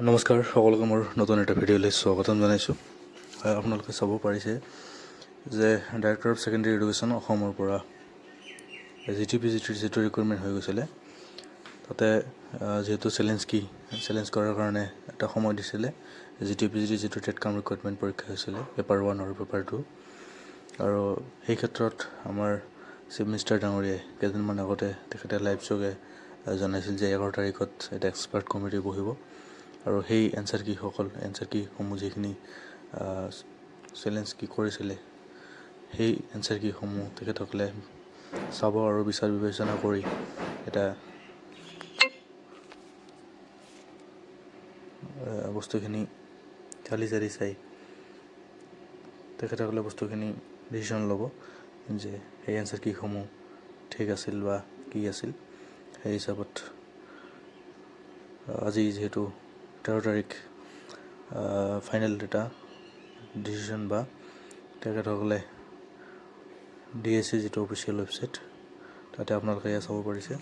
নমস্কাৰ সকলোকে মোৰ নতুন এটা ভিডিঅ'লৈ স্বাগতম জনাইছোঁ। আপোনালোকে চাব পাৰিছে যে ডাইৰেক্টৰ অফ ছেকেণ্ডেৰী এডুকেশ্যন অসমৰ পৰা জিটিপিজিটিৰ যিটো ৰিক্ৰুইটমেণ্ট হৈ গৈছিলে তাতে যিহেতু চেলেঞ্জ কৰাৰ কাৰণে এটা সময় দিছিলে। জিটিপিজিটিৰ যিটো টেট কাম ৰিক্ৰুইটমেণ্ট পৰীক্ষা হৈছিলে পেপাৰ 1 আৰু পেপাৰ 2, আৰু সেই ক্ষেত্ৰত আমাৰ চিফ মিনিষ্টাৰ ডাঙৰীয়াই কেইদিনমান আগতে তেখেতে লাইভ শ্ব' জনাইছিল যে 11 তাৰিখত এটা এক্সপাৰ্ট কমিটি বহিব আৰু সেই এনচাৰ কিসমূহ যিখিনি চেলেঞ্জ কৰিছিলে সেই এনচাৰ কিসমূহ তেখেতসকলে চাব আৰু বিচাৰ বিবেচনা কৰি এটা বস্তুখিনি চালি চাই তেখেতসকলে বস্তুখিনি ডিচিশ্যন ল'ব যে সেই এনচাৰ কিসমূহ ঠিক আছিল বা কি আছিল। সেই হিচাপত আজি যিহেতু 13 তাৰিখ ফাইনেল এটা ডিচিশ্যন বা তেখেতসকলে DSC যিটো অফিচিয়েল ৱেবছাইট তাতে আপোনালোকে এয়া চাব পাৰিছে।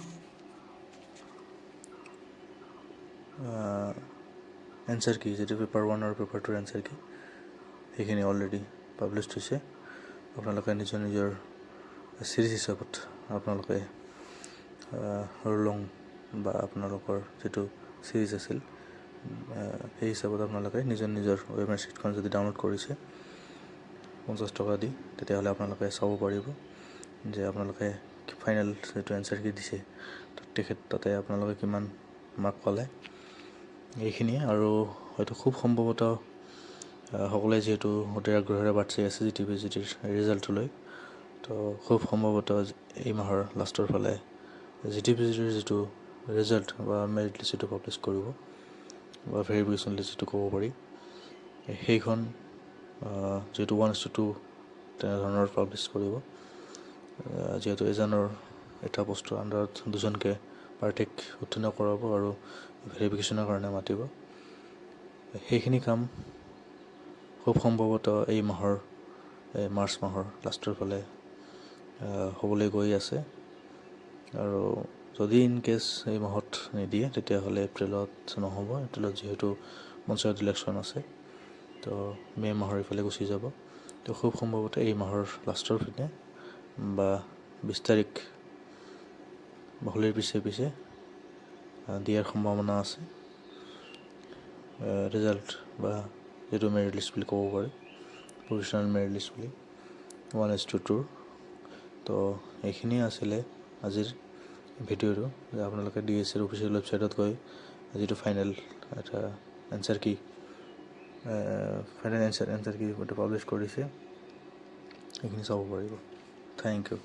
এনচাৰ কি যিটো পেপাৰ 1 আৰু পেপাৰ 2 এনচাৰ কি সেইখিনি অলৰেডি পাব্লিছ হৈছে। আপোনালোকে নিজৰ চিৰিজ হিচাপত আপোনালোকে লং বা আপোনালোকৰ যিটো চিৰিজ আছিল সেই হিচাপত আপোনালোকে নিজৰ ৱেবছাইট ছিটখন যদি ডাউনলোড কৰিছে 50 টকা দি, তেতিয়াহ'লে আপোনালোকে চাব পাৰিব যে আপোনালোকে ফাইনেল যিটো এনচাৰ কি দিছে তাতে আপোনালোকে কিমান মাৰ্ক পালে এইখিনিয়ে। আৰু হয়তো খুব সম্ভৱতঃ সকলোৱে যিহেতু অতি আগ্ৰহেৰে বাট চাই আছে জিটিপিজিটিৰ ৰিজাল্টলৈ, তো খুব সম্ভৱতঃ এই মাহৰ লাষ্টৰ ফালে জিটিপিজিটিৰ যিটো ৰিজাল্ট বা মেৰিট লিষ্ট যিটো পাব্লিছ কৰিব বা ভেৰিফিকেশ্যন লিষ্ট যিটো ক'ব পাৰি সেইখন যিহেতু 1:2 তেনেধৰণৰ পাব্লিছ কৰিব। যিহেতু এজনৰ এটা পোষ্টৰ আণ্ডাৰত দুজনকৈ প্ৰাৰ্থীক উত্তীৰ্ণ কৰাব আৰু ভেৰিফিকেশ্যনৰ কাৰণে মাতিব। সেইখিনি কাম খুব সম্ভৱতঃ এই মাৰ্চ মাহৰ লাষ্টৰ ফালে হ'বলৈ গৈ আছে। আৰু যদি ইন কেছ এই মাহত নিদিয়ে তেতিয়াহ'লে এপ্ৰিলত নহ'ব। এপ্ৰিলত যিহেতু পঞ্চায়ত ইলেকশ্যন আছে, তো মে' মাহৰ ইফালে গুচি যাব। তো খুব সম্ভৱতঃ এই মাহৰ লাষ্টৰ পিনে বা 20 তাৰিখ হোলীৰ পিছে দিয়াৰ সম্ভাৱনা আছে ৰিজাল্ট বা যিটো মেৰিট লিষ্ট বুলি ক'ব পাৰি, প্ৰভিশ্যনেল মেৰিট লিষ্ট বুলি 1:2। তো এইখিনিয়ে আছিলে আজিৰ ভিডিঅ'টো যে আপোনালোকে DSCৰ অফিচিয়েল ৱেবছাইটত গৈ যিটো ফাইনেল এটা এনচাৰ কি এইটো পাব্লিছ কৰিছে সেইখিনি চাব পাৰিব। Thank U.